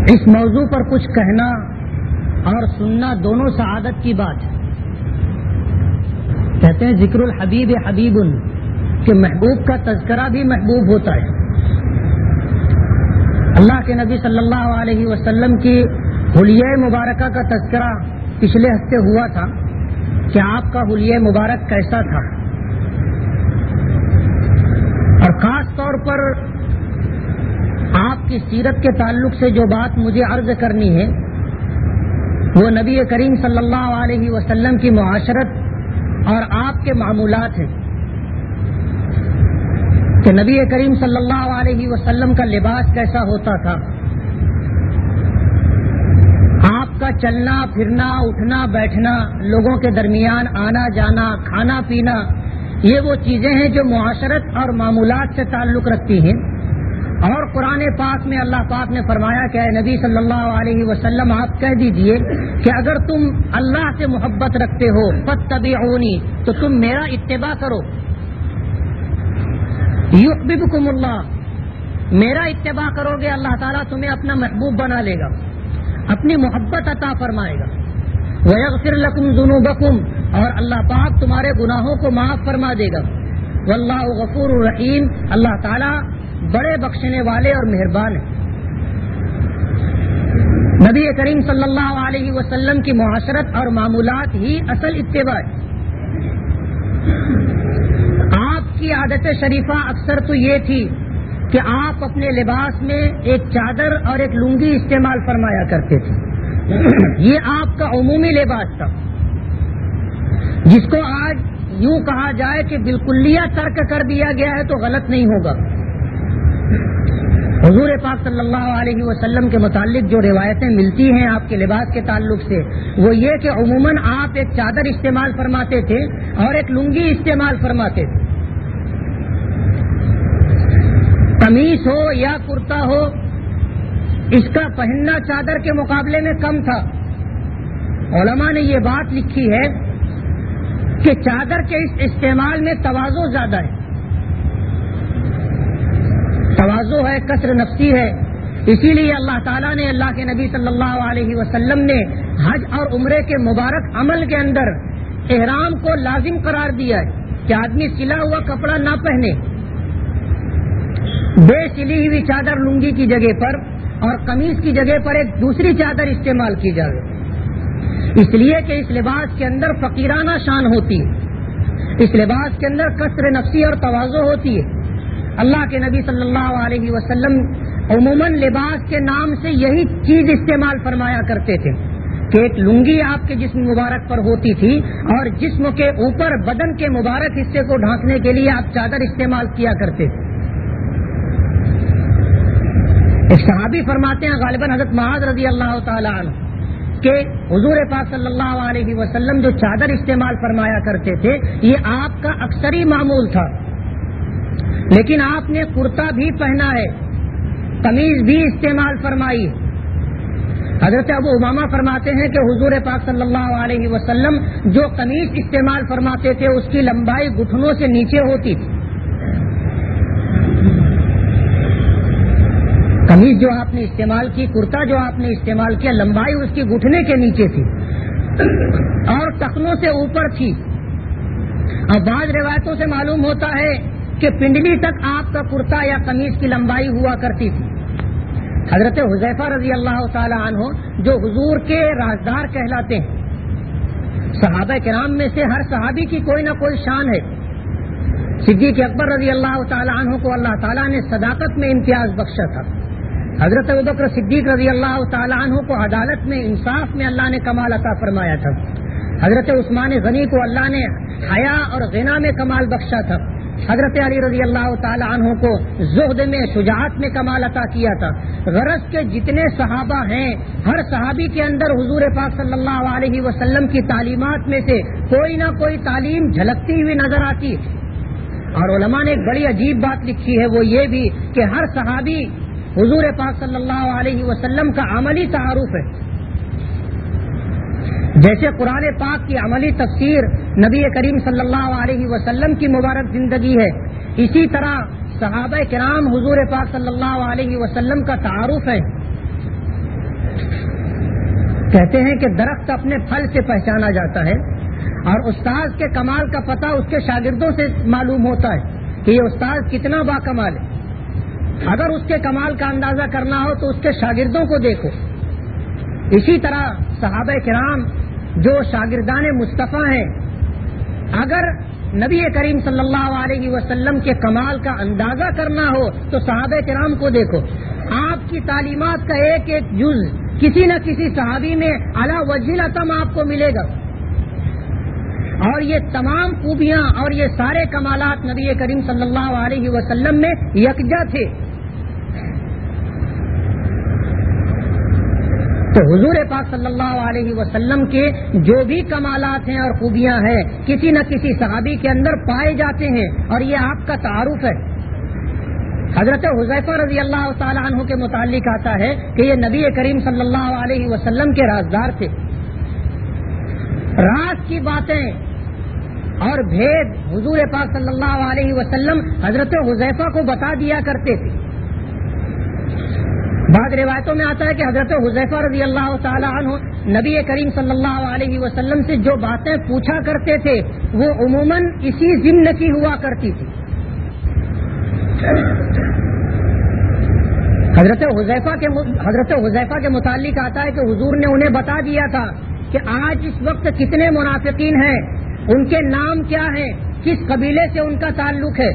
اس موضوع پر کچھ کہنا اور سننا دونوں سعادت کی بات ہے. کہتے ہیں ذکر الحبیب حبیب، کہ محبوب کا تذکرہ بھی محبوب ہوتا ہے. اللہ کے نبی صلی اللہ علیہ وسلم کی حلیہ مبارکہ کا تذکرہ پچھلے ہفتے ہوا تھا کہ آپ کا حلیہ مبارک کیسا تھا، اور خاص طور پر آپ کی سیرت کے تعلق سے جو بات مجھے عرض کرنی ہے وہ نبی کریم صلی اللہ علیہ وسلم کی معاشرت اور آپ کے معمولات ہیں. کہ نبی کریم صلی اللہ علیہ وسلم کا لباس کیسا ہوتا تھا، آپ کا چلنا پھرنا اٹھنا بیٹھنا، لوگوں کے درمیان آنا جانا کھانا پینا، یہ وہ چیزیں ہیں جو معاشرت اور معمولات سے تعلق رکھتی ہیں. اور قرآن پاک میں اللہ پاک نے فرمایا کہ اے نبی صلی اللہ علیہ وسلم آپ کہہ دیجئے کہ اگر تم اللہ سے محبت رکھتے ہو فاتبعونی، تو تم میرا اتباع کرو. یحببکم اللہ، میرا اتباع کرو گے اللہ تعالیٰ تمہیں اپنا محبوب بنا لے گا، اپنی محبت عطا فرمائے گا. ویغفر لکم ذنوبکم، اور اللہ پاک تمہارے گناہوں کو معاف فرما دے گا. واللہ غفور رحیم، اللہ تعالیٰ بڑے بخشنے والے اور مہربان ہیں. نبی کریم صلی اللہ علیہ وسلم کی معاشرت اور معمولات ہی اصل اتباع ہے. آپ کی عادت شریفہ اکثر تو یہ تھی کہ آپ اپنے لباس میں ایک چادر اور ایک لنگی استعمال فرمایا کرتے تھے. یہ آپ کا عمومی لباس تھا، جس کو آج یوں کہا جائے کہ بالکلیہ ترک کر دیا گیا ہے تو غلط نہیں ہوگا. حضور پاک صلی اللہ علیہ وسلم کے متعلق جو روایتیں ملتی ہیں آپ کے لباس کے تعلق سے، وہ یہ کہ عموماً آپ ایک چادر استعمال فرماتے تھے اور ایک لنگی استعمال فرماتے تھے. قمیص ہو یا کرتا ہو، اس کا پہننا چادر کے مقابلے میں کم تھا. علماء نے یہ بات لکھی ہے کہ چادر کے اس استعمال میں تواضع زیادہ ہے. تواضع ہے، کسر نفسی ہے. اسی لیے اللہ تعالیٰ نے اللہ کے نبی صلی اللہ علیہ وسلم نے حج اور عمرے کے مبارک عمل کے اندر احرام کو لازم قرار دیا ہے کہ آدمی سلا ہوا کپڑا نہ پہنے، بے سلی ہوئی چادر لنگی کی جگہ پر اور قمیص کی جگہ پر ایک دوسری چادر استعمال کی جائے، اس لیے کہ اس لباس کے اندر فقیرانہ شان ہوتی ہے، اس لباس کے اندر کسر نفسی اور تواضع ہوتی ہے. اللہ کے نبی صلی اللہ علیہ وسلم عموماً لباس کے نام سے یہی چیز استعمال فرمایا کرتے تھے کہ ایک لنگی آپ کے جسم مبارک پر ہوتی تھی اور جسم کے اوپر بدن کے مبارک حصے کو ڈھانکنے کے لیے آپ چادر استعمال کیا کرتے تھے. ایک صحابی فرماتے ہیں غالباً حضرت معاذ رضی اللہ تعالی عنہ کہ حضور پاک صلی اللہ علیہ وسلم جو چادر استعمال فرمایا کرتے تھے یہ آپ کا اکثری معمول تھا، لیکن آپ نے کرتا بھی پہنا ہے، قمیض بھی استعمال فرمائی. حضرت ابو امامہ فرماتے ہیں کہ حضور پاک صلی اللہ علیہ وسلم جو قمیض استعمال فرماتے تھے اس کی لمبائی گھٹنوں سے نیچے ہوتی تھی. قمیض جو آپ نے استعمال کی، کرتا جو آپ نے استعمال کیا، لمبائی اس کی گھٹنے کے نیچے تھی اور ٹخنوں سے اوپر تھی. اب بعض روایتوں سے معلوم ہوتا ہے کہ پنڈلی تک آپ کا کرتا یا قمیض کی لمبائی ہوا کرتی تھی. حضرت حذیفہ رضی اللہ تعالی عنہ جو حضور کے رازدار کہلاتے ہیں، صحابہ کرام میں سے ہر صحابی کی کوئی نہ کوئی شان ہے. صدیق اکبر رضی اللہ تعالی عنہ کو اللہ تعالیٰ نے صداقت میں امتیاز بخشا تھا. حضرت ابوبکر صدیق رضی اللہ تعالی عنہ کو عدالت میں انصاف میں اللہ نے کمال عطا فرمایا تھا. حضرت عثمان غنی کو اللہ نے حیا اور غنا میں کمال بخشا تھا. حضرت علی رضی اللہ تعالی عنہ کو زہد میں شجاعت میں کمال عطا کیا تھا. غرض کے جتنے صحابہ ہیں ہر صحابی کے اندر حضور پاک صلی اللہ علیہ وسلم کی تعلیمات میں سے کوئی نہ کوئی تعلیم جھلکتی ہوئی نظر آتی ہے. اور علماء نے ایک بڑی عجیب بات لکھی ہے، وہ یہ بھی کہ ہر صحابی حضور پاک صلی اللہ علیہ وسلم کا عملی تعارف ہے. جیسے قرآن پاک کی عملی تفسیر نبی کریم صلی اللہ علیہ وسلم کی مبارک زندگی ہے، اسی طرح صحابہ کرام حضور پاک صلی اللہ علیہ وسلم کا تعارف ہے. کہتے ہیں کہ درخت اپنے پھل سے پہچانا جاتا ہے، اور استاد کے کمال کا پتہ اس کے شاگردوں سے معلوم ہوتا ہے کہ یہ استاد کتنا با کمال ہے۔ اگر اس کے کمال کا اندازہ کرنا ہو تو اس کے شاگردوں کو دیکھو۔ اسی طرح صحابہ کرام جو شاگردان مصطفیٰ ہیں، اگر نبی کریم صلی اللہ علیہ وسلم کے کمال کا اندازہ کرنا ہو تو صحابہ کرام کو دیکھو۔ آپ کی تعلیمات کا ایک ایک جز کسی نہ کسی صحابی میں علی وجہ الاتم آپ کو ملے گا، اور یہ تمام خوبیاں اور یہ سارے کمالات نبی کریم صلی اللہ علیہ وسلم میں یکجا تھے۔ تو حضور پاک صلی اللہ علیہ وسلم کے جو بھی کمالات ہیں اور خوبیاں ہیں کسی نہ کسی صحابی کے اندر پائے جاتے ہیں، اور یہ آپ کا تعارف ہے۔ حضرت حذیفہ رضی اللہ تعالی عنہ کے متعلق آتا ہے کہ یہ نبی کریم صلی اللہ علیہ وسلم کے رازدار تھے۔ راز کی باتیں اور بھید حضور پاک صلی اللہ علیہ وسلم حضرت حذیفہ کو بتا دیا کرتے تھے۔ بعض روایتوں میں آتا ہے کہ حضرت حذیفہ رضی اللہ تعالی عنہ نبی کریم صلی اللہ علیہ وسلم سے جو باتیں پوچھا کرتے تھے وہ عموماً اسی ضمن کی ہوا کرتی تھی۔ حضرت حذیفہ کے متعلق آتا ہے کہ حضور نے انہیں بتا دیا تھا کہ آج اس وقت کتنے منافقین ہیں، ان کے نام کیا ہیں، کس قبیلے سے ان کا تعلق ہے۔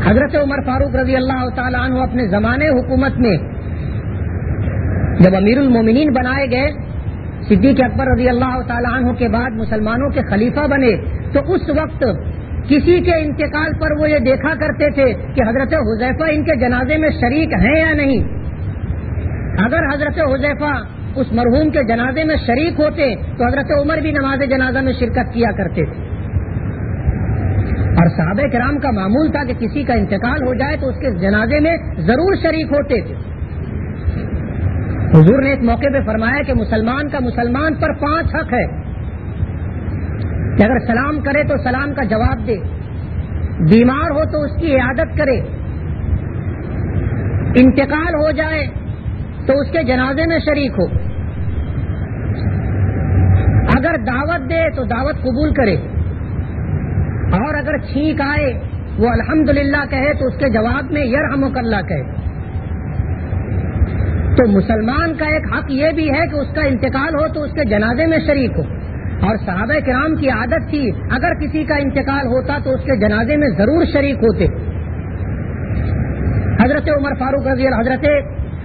حضرت عمر فاروق رضی اللہ تعالیٰ عنہ اپنے زمانے حکومت میں جب امیر المومنین بنائے گئے، صدیق اکبر رضی اللہ تعالیٰ عنہ کے بعد مسلمانوں کے خلیفہ بنے، تو اس وقت کسی کے انتقال پر وہ یہ دیکھا کرتے تھے کہ حضرت حذیفہ ان کے جنازے میں شریک ہیں یا نہیں۔ اگر حضرت حذیفہ اس مرحوم کے جنازے میں شریک ہوتے تو حضرت عمر بھی نماز جنازہ میں شرکت کیا کرتے تھے۔ اور صحابہ کرام کا معمول تھا کہ کسی کا انتقال ہو جائے تو اس کے جنازے میں ضرور شریک ہوتے تھے۔ حضور نے ایک موقع پہ فرمایا کہ مسلمان کا مسلمان پر 5 حق ہے کہ اگر سلام کرے تو سلام کا جواب دے، بیمار ہو تو اس کی عیادت کرے، انتقال ہو جائے تو اس کے جنازے میں شریک ہو، اگر دعوت دے تو دعوت قبول کرے، اور اگر چھینک آئے وہ الحمدللہ کہے تو اس کے جواب میں یرحمک اللہ کہے۔ تو مسلمان کا ایک حق یہ بھی ہے کہ اس کا انتقال ہو تو اس کے جنازے میں شریک ہو، اور صحابہ کرام کی عادت تھی اگر کسی کا انتقال ہوتا تو اس کے جنازے میں ضرور شریک ہوتے۔ حضرت عمر فاروق حضرت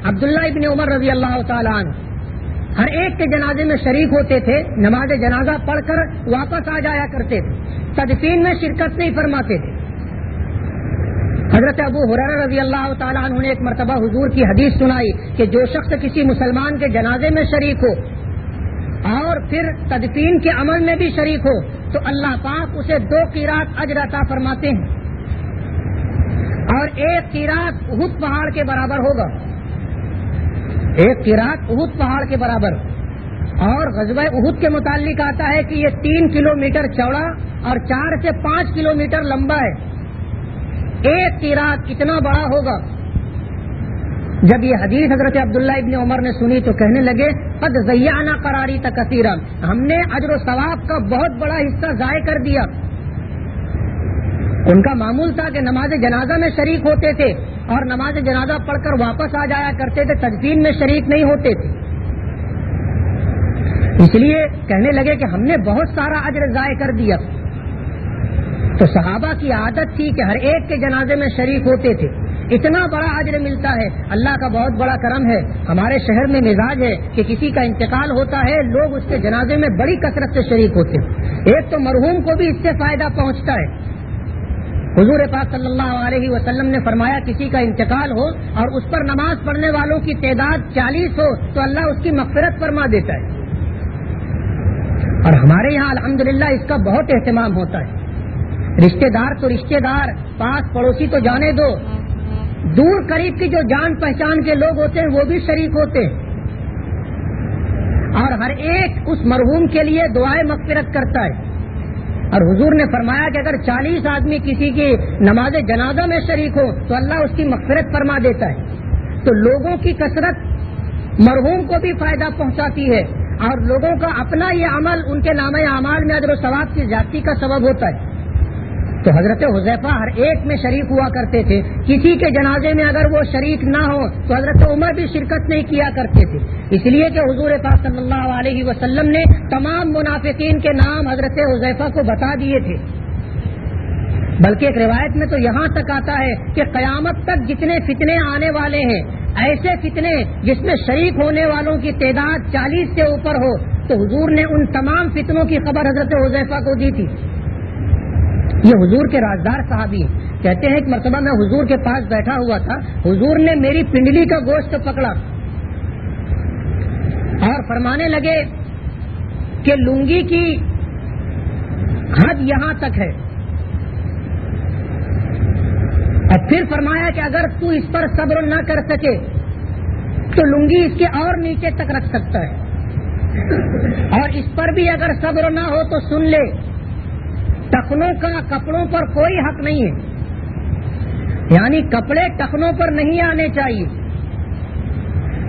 عبداللہ ابن عمر رضی اللہ تعالیٰ عنہ ہر ایک کے جنازے میں شریک ہوتے تھے، نماز جنازہ پڑھ کر واپس آ جایا کرتے تھے، تدفین میں شرکت نہیں فرماتے تھے۔ حضرت ابو ہریرہ رضی اللہ تعالیٰ عنہ نے ایک مرتبہ حضور کی حدیث سنائی کہ جو شخص کسی مسلمان کے جنازے میں شریک ہو اور پھر تدفین کے عمل میں بھی شریک ہو تو اللہ پاک اسے 2 قیرات اجر عطا فرماتے ہیں، اور 1 قیرات احد پہاڑ کے برابر ہوگا، 1 قیرات احد پہاڑ کے برابر۔ اور غزوہ احد کے متعلق آتا ہے کہ یہ 3 کلومیٹر چوڑا اور 4 سے 5 کلومیٹر لمبا ہے۔ 1 قیرات اتنا بڑا ہوگا۔ جب یہ حدیث حضرت عبداللہ ابن عمر نے سنی تو کہنے لگے قد ضیعنا قراریط کثیرا، ہم نے اجر و ثواب کا بہت بڑا حصہ ضائع کر دیا۔ ان کا معمول تھا کہ نماز جنازہ میں شریک ہوتے تھے اور نماز جنازہ پڑھ کر واپس آ جایا کرتے تھے، تدفین میں شریک نہیں ہوتے تھے۔ اس لیے کہنے لگے کہ ہم نے بہت سارا اجر ضائع کر دیا۔ تو صحابہ کی عادت تھی کہ ہر ایک کے جنازے میں شریک ہوتے تھے، اتنا بڑا اجر ملتا ہے۔ اللہ کا بہت بڑا کرم ہے، ہمارے شہر میں مزاج ہے کہ کسی کا انتقال ہوتا ہے لوگ اس کے جنازے میں بڑی کثرت سے شریک ہوتے ہیں۔ ایک تو مرحوم کو بھی اس سے فائدہ پہنچتا ہے۔ حضور پاک صلی اللہ علیہ وسلم نے فرمایا کسی کا انتقال ہو اور اس پر نماز پڑھنے والوں کی تعداد 40 ہو تو اللہ اس کی مغفرت فرما دیتا ہے۔ اور ہمارے یہاں الحمدللہ اس کا بہت اہتمام ہوتا ہے۔ رشتہ دار تو رشتہ دار، پاس پڑوسی تو جانے دو، دور قریب کی جو جان پہچان کے لوگ ہوتے ہیں وہ بھی شریک ہوتے ہیں، اور ہر ایک اس مرحوم کے لیے دعائیں مغفرت کرتا ہے۔ اور حضور نے فرمایا کہ اگر 40 آدمی کسی کی نماز جنازہ میں شریک ہو تو اللہ اس کی مغفرت فرما دیتا ہے۔ تو لوگوں کی کثرت مرحوم کو بھی فائدہ پہنچاتی ہے، اور لوگوں کا اپنا یہ عمل ان کے نامہ اعمال میں اجر و ثواب کی زیادتی کا سبب ہوتا ہے۔ تو حضرت حذیفہ ہر ایک میں شریک ہوا کرتے تھے، کسی کے جنازے میں اگر وہ شریک نہ ہو تو حضرت عمر بھی شرکت نہیں کیا کرتے تھے، اس لیے کہ حضور پاک صلی اللہ علیہ وسلم نے تمام منافقین کے نام حضرت حذیفہ کو بتا دیے تھے۔ بلکہ ایک روایت میں تو یہاں تک آتا ہے کہ قیامت تک جتنے فتنے آنے والے ہیں، ایسے فتنے جس میں شریک ہونے والوں کی تعداد 40 سے اوپر ہو، تو حضور نے ان تمام فتنوں کی خبر حضرت حذیفہ کو دی تھی۔ یہ حضور کے رازدار صحابی ہیں، کہتے ہیں ایک مرتبہ میں حضور کے پاس بیٹھا ہوا تھا، حضور نے میری پنڈلی کا گوشت پکڑا اور فرمانے لگے کہ لنگی کی حد یہاں تک ہے، اور پھر فرمایا کہ اگر تو اس پر صبر نہ کر سکے تو لنگی اس کے اور نیچے تک رکھ سکتا ہے، اور اس پر بھی اگر صبر نہ ہو تو سن لے، ٹخنوں کا کپڑوں پر کوئی حق نہیں ہے، یعنی کپڑے ٹخنوں پر نہیں آنے چاہیے۔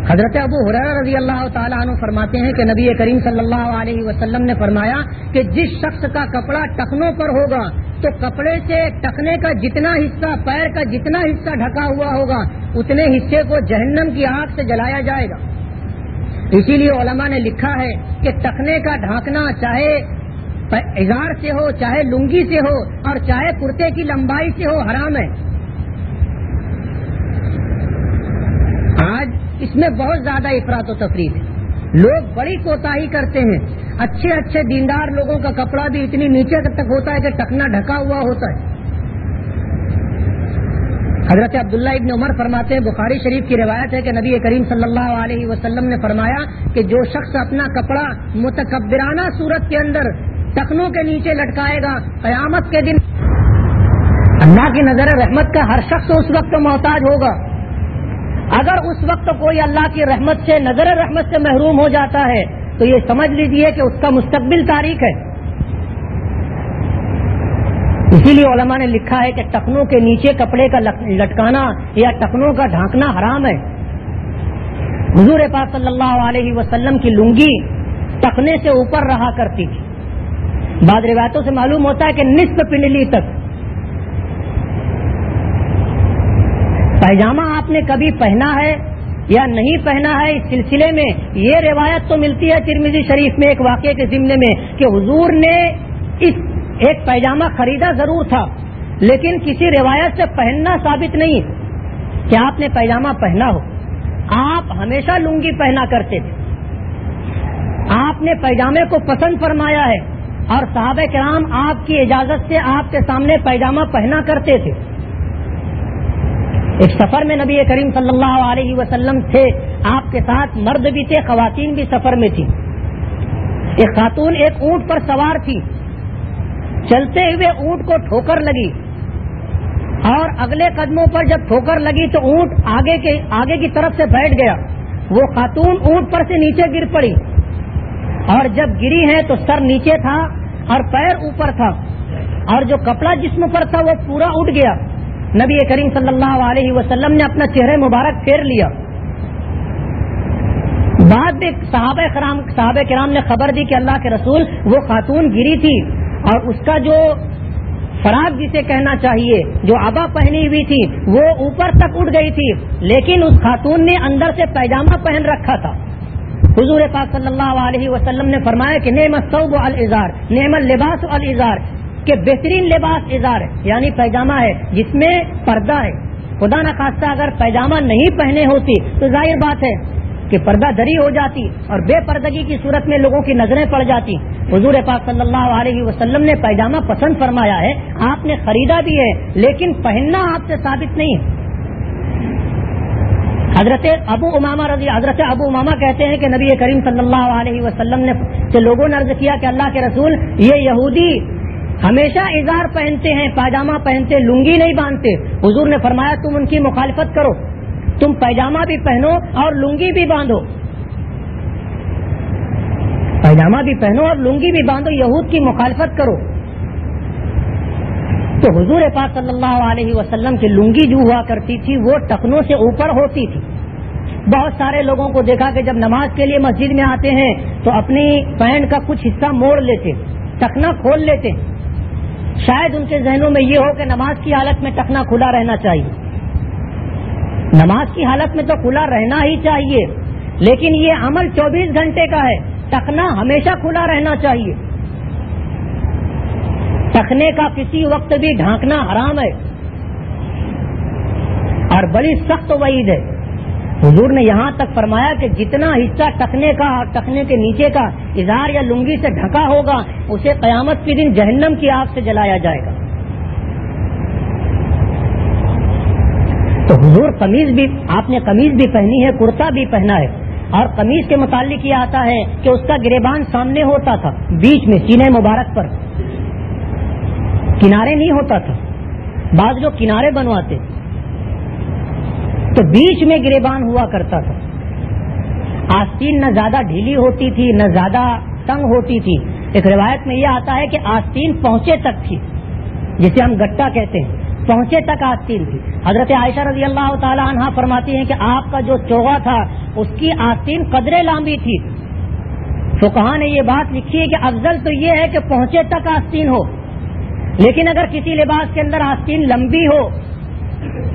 حضرت ابو ہریرہ رضی اللہ تعالیٰ عنہ فرماتے ہیں کہ نبی کریم صلی اللہ علیہ وسلم نے فرمایا کہ جس شخص کا کپڑا ٹخنوں پر ہوگا تو کپڑے سے ٹخنے کا جتنا حصہ، پیر کا جتنا حصہ ڈھکا ہوا ہوگا، اتنے حصے کو جہنم کی آگ سے جلایا جائے گا۔ اسی لیے علماء نے لکھا ہے کہ ٹخنے کا ڈھانکنا چاہے ازار سے ہو، چاہے لنگی سے ہو، اور چاہے کرتے کی لمبائی سے ہو، حرام ہے۔ آج اس میں بہت زیادہ افراط و تفریط ہے، لوگ بڑی کوتاہی کرتے ہیں، اچھے اچھے دیندار لوگوں کا کپڑا بھی اتنی نیچے تک ہوتا ہے کہ ٹکنا ڈھکا ہوا ہوتا ہے۔ حضرت عبداللہ ابن عمر فرماتے ہیں، بخاری شریف کی روایت ہے کہ نبی کریم صلی اللہ علیہ وسلم نے فرمایا کہ جو شخص اپنا کپڑا متکبرانہ صورت کے اندر ٹخنوں کے نیچے لٹکائے گا، قیامت کے دن اللہ کی نظر رحمت کا ہر شخص اس وقت محتاج ہوگا۔ اگر اس وقت کوئی اللہ کی رحمت سے، نظر رحمت سے محروم ہو جاتا ہے تو یہ سمجھ لیجئے کہ اس کا مستقبل تاریک ہے۔ اسی لیے علماء نے لکھا ہے کہ ٹخنوں کے نیچے کپڑے کا لٹکانا یا ٹخنوں کا ڈھانکنا حرام ہے۔ حضور پاک صلی اللہ علیہ وسلم کی لنگی ٹخنے سے اوپر رہا کرتی تھی، بعض روایتوں سے معلوم ہوتا ہے کہ نصف پنڈلی تک۔ پائجامہ آپ نے کبھی پہنا ہے یا نہیں پہنا ہے، اس سلسلے میں یہ روایت تو ملتی ہے ترمذی شریف میں ایک واقعے کے ضمن میں کہ حضور نے ایک پائجامہ خریدا ضرور تھا، لیکن کسی روایت سے پہننا ثابت نہیں کہ آپ نے پائجامہ پہنا ہو۔ آپ ہمیشہ لنگی پہنا کرتے تھے، آپ نے پائجامے کو پسند فرمایا ہے، اور صحابہ کرام آپ کی اجازت سے آپ کے سامنے پائجامہ پہنا کرتے تھے۔ ایک سفر میں نبی کریم صلی اللہ علیہ وسلم تھے، آپ کے ساتھ مرد بھی تھے، خواتین بھی سفر میں تھی۔ ایک خاتون ایک اونٹ پر سوار تھی، چلتے ہوئے اونٹ کو ٹھوکر لگی، اور اگلے قدموں پر جب ٹھوکر لگی تو اونٹ آگے کی طرف سے بیٹھ گیا۔ وہ خاتون اونٹ پر سے نیچے گر پڑی، اور جب گری ہے تو سر نیچے تھا اور پیر اوپر تھا، اور جو کپڑا جسم پر تھا وہ پورا اٹھ گیا۔ نبی کریم صلی اللہ علیہ وسلم نے اپنا چہرہ مبارک پھیر لیا۔ بعد میں صحابہ کرام نے خبر دی کہ اللہ کے رسول، وہ خاتون گری تھی اور اس کا جو فراق جسے کہنا چاہیے، جو عبا پہنی ہوئی تھی، وہ اوپر تک اٹھ گئی تھی، لیکن اس خاتون نے اندر سے پائجامہ پہن رکھا تھا۔ حضور پاک صلی اللہ علیہ وسلم نے فرمایا کہ نعم الثوب الازار، نعم اللباس الازار، کہ بہترین لباس ازار ہے، یعنی پائجامہ ہے جس میں پردہ ہے۔ خدا نخواستہ اگر پائجامہ نہیں پہنے ہوتی تو ظاہر بات ہے کہ پردہ دری ہو جاتی اور بے پردگی کی صورت میں لوگوں کی نظریں پڑ جاتی۔ حضور پاک صلی اللہ علیہ وسلم نے پائجامہ پسند فرمایا ہے، آپ نے خریدا بھی ہے، لیکن پہننا آپ سے ثابت نہیں ہے۔ حضرت ابو امامہ کہتے ہیں کہ نبی کریم صلی اللہ علیہ وسلم نے سے لوگوں نے عرض کیا کہ اللہ کے رسول، یہ یہودی ہمیشہ ازار پہنتے ہیں، پائجامہ پہنتے، لنگی نہیں باندھتے۔ حضور نے فرمایا تم ان کی مخالفت کرو، تم پائجامہ بھی پہنو اور لنگی بھی باندھو، پائجامہ بھی پہنو اور لنگی بھی باندھو، یہود کی مخالفت کرو۔ تو حضور پاک صلی اللہ علیہ وسلم کی لنگی جو ہوا کرتی تھی وہ ٹخنوں سے اوپر ہوتی تھی، بہت سارے لوگوں کو دیکھا کہ جب نماز کے لیے مسجد میں آتے ہیں تو اپنی پینٹ کا کچھ حصہ موڑ لیتے، ٹخنا کھول لیتے. شاید ان کے ذہنوں میں یہ ہو کہ نماز کی حالت میں ٹخنا کھلا رہنا چاہیے. نماز کی حالت میں تو کھلا رہنا ہی چاہیے، لیکن یہ عمل 24 گھنٹے کا ہے. ٹخنا ہمیشہ کھلا رہنا چاہیے. ٹخنے کا کسی وقت بھی ڈھانکنا حرام ہے اور بڑی سخت وعید ہے. حضور نے یہاں تک فرمایا کہ جتنا حصہ ٹخنے کا اور ٹخنے کے نیچے کا ازار یا لنگی سے ڈھکا ہوگا اسے قیامت کے دن جہنم کی آگ سے جلایا جائے گا. تو حضور قمیض بھی، آپ نے قمیض بھی پہنی ہے، کرتا بھی پہنا ہے، اور قمیض کے متعلق یہ آتا ہے کہ اس کا گریبان سامنے ہوتا تھا، بیچ میں سینے مبارک پر، کنارے نہیں ہوتا تھا. بعض لوگ کنارے بنواتے تو بیچ میں گریبان ہوا کرتا تھا. آستین نہ زیادہ ڈھیلی ہوتی تھی نہ زیادہ تنگ ہوتی تھی. ایک روایت میں یہ آتا ہے کہ آستین پہنچے تک تھی، جسے ہم گٹا کہتے ہیں، پہنچے تک آستین تھی. حضرت عائشہ رضی اللہ تعالی عنہا فرماتی ہیں کہ آپ کا جو چوغا تھا اس کی آستین قدرے لمبی تھی. فقہا نے یہ بات لکھی ہے کہ افضل تو یہ ہے کہ پہنچے تک آستین ہو، لیکن اگر کسی لباس کے اندر آستین لمبی ہو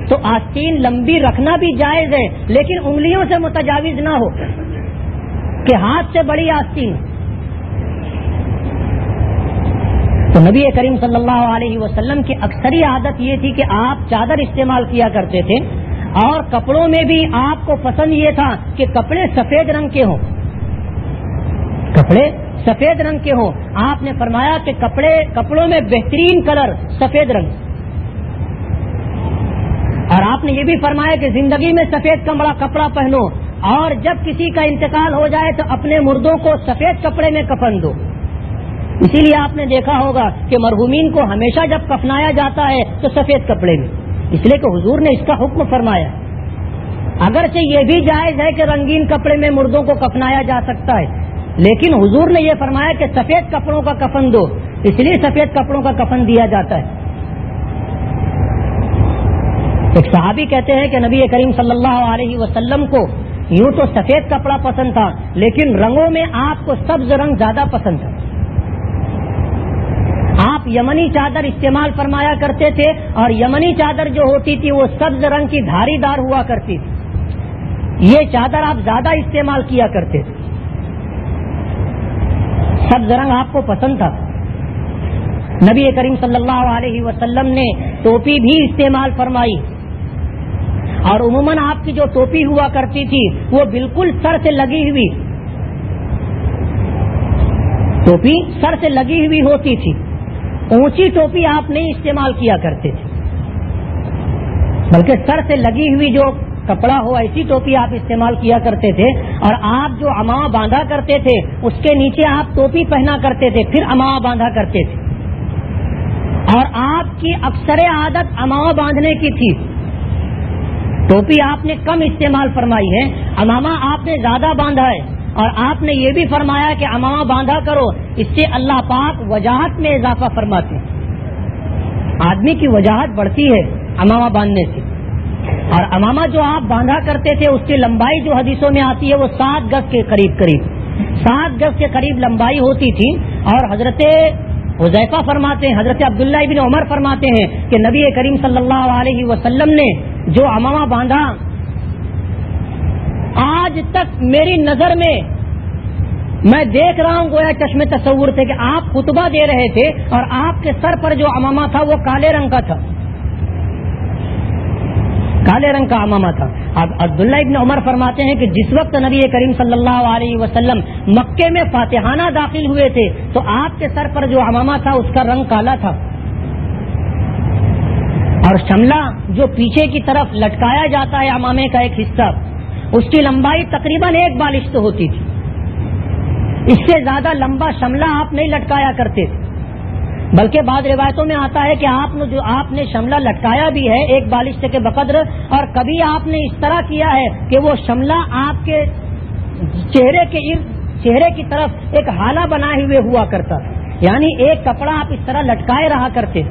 تو آستین لمبی رکھنا بھی جائز ہے، لیکن انگلیوں سے متجاوز نہ ہو کہ ہاتھ سے بڑی آستین. تو نبی کریم صلی اللہ علیہ وسلم کی اکثری عادت یہ تھی کہ آپ چادر استعمال کیا کرتے تھے، اور کپڑوں میں بھی آپ کو پسند یہ تھا کہ کپڑے سفید رنگ کے ہوں. کپڑے سفید رنگ کے ہوں. آپ نے فرمایا کہ کپڑوں میں بہترین کلر سفید رنگ. اور آپ نے یہ بھی فرمایا کہ زندگی میں سفید کپڑا پہنو، اور جب کسی کا انتقال ہو جائے تو اپنے مردوں کو سفید کپڑے میں کفن دو. اسی لیے آپ نے دیکھا ہوگا کہ مرحومین کو ہمیشہ جب کفنایا جاتا ہے تو سفید کپڑے میں، اس لیے کہ حضور نے اس کا حکم فرمایا. اگرچہ یہ بھی جائز ہے کہ رنگین کپڑے میں مردوں کو کفنایا جا سکتا ہے، لیکن حضور نے یہ فرمایا کہ سفید کپڑوں کا کفن دو، اس لیے سفید کپڑوں کا کفن دیا جاتا ہے. ایک صحابی کہتے ہیں کہ نبی کریم صلی اللہ علیہ وسلم کو یوں تو سفید کپڑا پسند تھا، لیکن رنگوں میں آپ کو سبز رنگ زیادہ پسند تھا. آپ یمنی چادر استعمال فرمایا کرتے تھے، اور یمنی چادر جو ہوتی تھی وہ سبز رنگ کی دھاری دار ہوا کرتی تھی. یہ چادر آپ زیادہ استعمال کیا کرتے تھے. سبز رنگ آپ کو پسند تھا. نبی کریم صلی اللہ علیہ وسلم نے ٹوپی بھی استعمال فرمائی، اور عموماً آپ کی جو ٹوپی ہوا کرتی تھی وہ بالکل سر سے لگی ہوئی، ٹوپی سر سے لگی ہوئی ہوتی تھی. اونچی ٹوپی آپ نہیں استعمال کیا کرتے تھے، بلکہ سر سے لگی ہوئی جو کپڑا ہو ایسی ٹوپی آپ استعمال کیا کرتے تھے. اور آپ جو امامہ باندھا کرتے تھے اس کے نیچے آپ ٹوپی پہنا کرتے تھے، پھر امامہ باندھا کرتے تھے. اور آپ کی اکثر عادت امامہ باندھنے کی تھی. ٹوپی آپ نے کم استعمال فرمائی ہے، امامہ آپ نے زیادہ باندھا ہے. اور آپ نے یہ بھی فرمایا کہ امامہ باندھا کرو، اس سے اللہ پاک وجاہت میں اضافہ فرماتے ہیں. آدمی کی وجاہت بڑھتی ہے امامہ باندھنے سے. اور امامہ جو آپ باندھا کرتے تھے اس کی لمبائی جو حدیثوں میں آتی ہے وہ 7 گز کے قریب 7 گز کے قریب لمبائی ہوتی تھی. اور حضرت حذیفہ فرماتے ہیں، حضرت عبداللہ ابن عمر فرماتے ہیں کہ نبی کریم صلی اللہ علیہ وسلم نے جو امامہ باندھا، آج تک میری نظر میں دیکھ رہا ہوں گویا چشم تصور سے کہ آپ خطبہ دے رہے تھے اور آپ کے سر پر جو امامہ تھا وہ کالے رنگ کا تھا، کالے رنگ کا امامہ تھا. اب عبداللہ ابن عمر فرماتے ہیں کہ جس وقت نبی کریم صلی اللہ علیہ وسلم مکے میں فاتحانہ داخل ہوئے تھے تو آپ کے سر پر جو امامہ تھا اس کا رنگ کالا تھا، اور شملہ جو پیچھے کی طرف لٹکایا جاتا ہے امامے کا ایک حصہ، اس کی لمبائی تقریباً 1 بالشت ہوتی تھی. اس سے زیادہ لمبا شملہ آپ نہیں لٹکایا کرتے تھے، بلکہ بعض روایتوں میں آتا ہے کہ آپ نے شملہ لٹکایا بھی ہے 1 بالشت کے بقدر، اور کبھی آپ نے اس طرح کیا ہے کہ وہ شملہ آپ کے چہرے کی طرف ایک ہالہ بنائے ہوئے ہوا کرتا، یعنی ایک کپڑا آپ اس طرح لٹکائے رہا کرتے.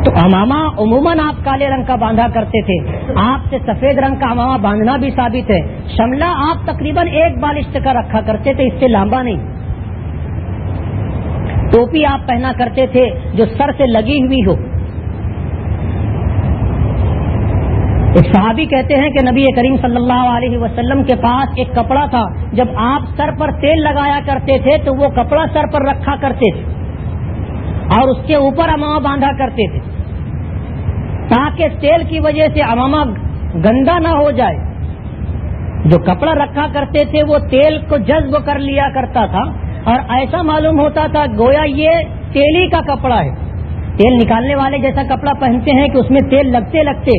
تو امامہ عموماً آپ کالے رنگ کا باندھا کرتے تھے، آپ سے سفید رنگ کا امامہ باندھنا بھی ثابت ہے۔ شملہ آپ تقریباً 1 بالشت کا رکھا کرتے تھے، اس سے لمبا نہیں۔ ٹوپی آپ پہنا کرتے تھے جو سر سے لگی ہوئی ہو۔ ایک صحابی کہتے ہیں کہ نبی کریم صلی اللہ علیہ وسلم کے پاس ایک کپڑا تھا، جب آپ سر پر تیل لگایا کرتے تھے تو وہ کپڑا سر پر رکھا کرتے تھے اور اس کے اوپر امامہ باندھا کرتے تھے تاکہ تیل کی وجہ سے امامہ گندا نہ ہو جائے۔ جو کپڑا رکھا کرتے تھے وہ تیل کو جذب کر لیا کرتا تھا اور ایسا معلوم ہوتا تھا گویا یہ تیلی کا کپڑا ہے۔ تیل نکالنے والے جیسا کپڑا پہنتے ہیں کہ اس میں تیل لگتے لگتے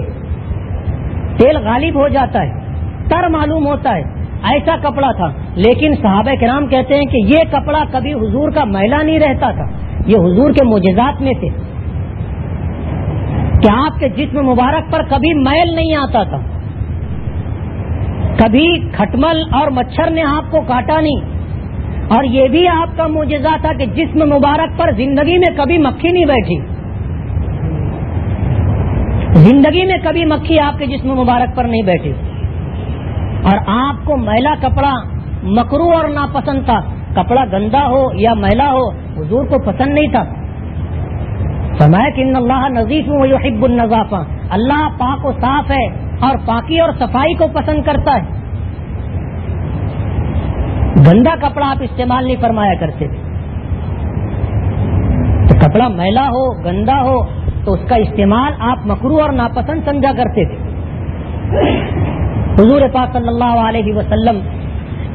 تیل غالب ہو جاتا ہے، تر معلوم ہوتا ہے، ایسا کپڑا تھا۔ لیکن صحابہ کرام کہتے ہیں کہ یہ کپڑا کبھی حضور کا میلا نہیں رہتا تھا، یہ حضور کے معجزات میں سے کہ آپ کے جسم مبارک پر کبھی میل نہیں آتا تھا، کبھی کھٹمل اور مچھر نے آپ کو کاٹا نہیں، اور یہ بھی آپ کا معجزہ تھا کہ جسم مبارک پر زندگی میں کبھی مکھی نہیں بیٹھی، زندگی میں کبھی مکھی آپ کے جسم مبارک پر نہیں بیٹھی، اور آپ کو میلا کپڑا مکروہ اور ناپسند تھا۔ کپڑا گندا ہو یا میلا ہو حضور کو پسند نہیں تھا۔ فرمایا کہ ان اللہ نظیف ویحب النظافہ، اللہ پاک و صاف ہے اور پاکی اور صفائی کو پسند کرتا ہے۔ گندا کپڑا آپ استعمال نہیں فرمایا کرتے تھے۔ تو کپڑا میلا ہو گندا ہو تو اس کا استعمال آپ مکروہ اور ناپسند سمجھا کرتے تھے۔ حضور پاک صلی اللہ علیہ وسلم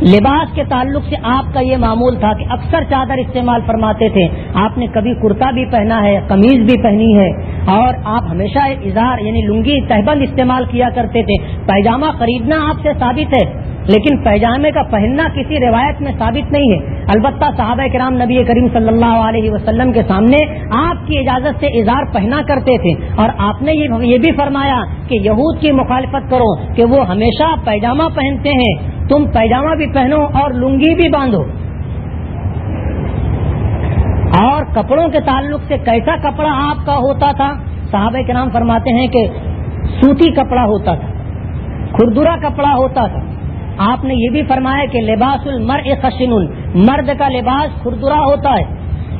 لباس کے تعلق سے آپ کا یہ معمول تھا کہ اکثر چادر استعمال فرماتے تھے۔ آپ نے کبھی کرتا بھی پہنا ہے، قمیض بھی پہنی ہے، اور آپ ہمیشہ ازار یعنی لنگی تہبند استعمال کیا کرتے تھے۔ پیجامہ خریدنا آپ سے ثابت ہے، لیکن پیجامے کا پہننا کسی روایت میں ثابت نہیں ہے۔ البتہ صحابہ کرام نبی کریم صلی اللہ علیہ وسلم کے سامنے آپ کی اجازت سے ازار پہنا کرتے تھے، اور آپ نے یہ بھی فرمایا کہ یہود کی مخالفت کرو کہ وہ ہمیشہ پیجامہ پہنتے ہیں، تم پیجامہ بھی پہنو اور لنگی بھی باندھو۔ اور کپڑوں کے تعلق سے کیسا کپڑا آپ کا ہوتا تھا؟ صحابہ کرام فرماتے ہیں کہ سوتی کپڑا ہوتا تھا، کھردرا کپڑا ہوتا تھا۔ آپ نے یہ بھی فرمایا کہ لباس المرء خشن، مرد کا لباس کھردرا ہوتا ہے،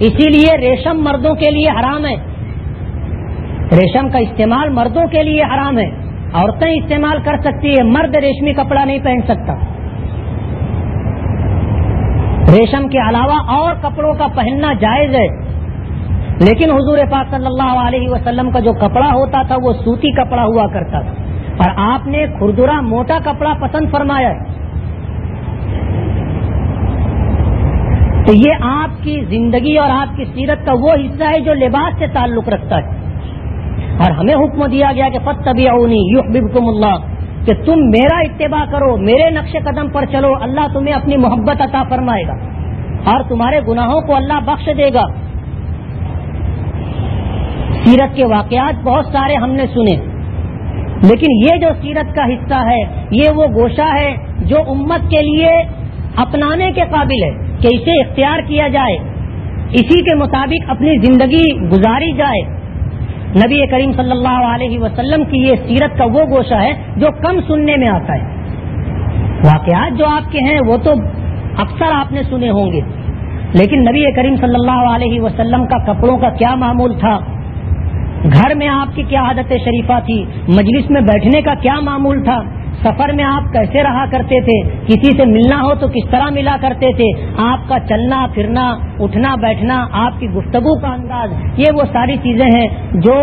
اسی لیے ریشم مردوں کے لیے حرام ہے، ریشم کا استعمال مردوں کے لیے حرام ہے، عورتیں استعمال کر سکتی ہے، مرد ریشمی کپڑا نہیں پہن سکتا۔ ریشم کے علاوہ اور کپڑوں کا پہننا جائز ہے، لیکن حضور پاک صلی اللہ علیہ وسلم کا جو کپڑا ہوتا تھا وہ سوتی کپڑا ہوا کرتا تھا، اور آپ نے کھردرا موٹا کپڑا پسند فرمایا ہے۔ تو یہ آپ کی زندگی اور آپ کی سیرت کا وہ حصہ ہے جو لباس سے تعلق رکھتا ہے، اور ہمیں حکم دیا گیا کہ فاتبعونی یحببکم اللہ، کہ تم میرا اتباع کرو، میرے نقش قدم پر چلو، اللہ تمہیں اپنی محبت عطا فرمائے گا اور تمہارے گناہوں کو اللہ بخش دے گا۔ سیرت کے واقعات بہت سارے ہم نے سنے، لیکن یہ جو سیرت کا حصہ ہے یہ وہ گوشہ ہے جو امت کے لیے اپنانے کے قابل ہے کہ اسے اختیار کیا جائے، اسی کے مطابق اپنی زندگی گزاری جائے۔ نبی کریم صلی اللہ علیہ وسلم کی یہ سیرت کا وہ گوشہ ہے جو کم سننے میں آتا ہے۔ واقعات جو آپ کے ہیں وہ تو اکثر آپ نے سنے ہوں گے، لیکن نبی کریم صلی اللہ علیہ وسلم کا کپڑوں کا کیا معمول تھا، گھر میں آپ کی کیا عادت شریفہ تھی، مجلس میں بیٹھنے کا کیا معمول تھا، سفر میں آپ کیسے رہا کرتے تھے، کسی سے ملنا ہو تو کس طرح ملا کرتے تھے، آپ کا چلنا پھرنا اٹھنا بیٹھنا، آپ کی گفتگو کا انداز، یہ وہ ساری چیزیں ہیں جو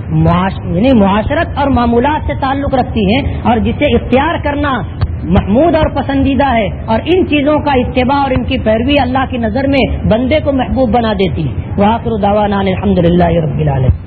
یعنی معاشرت اور معمولات سے تعلق رکھتی ہیں اور جسے اختیار کرنا محمود اور پسندیدہ ہے، اور ان چیزوں کا اتباع اور ان کی پیروی اللہ کی نظر میں بندے کو محبوب بنا دیتی ہے۔ وآخر دعوانا الحمدللہ رب العالمین۔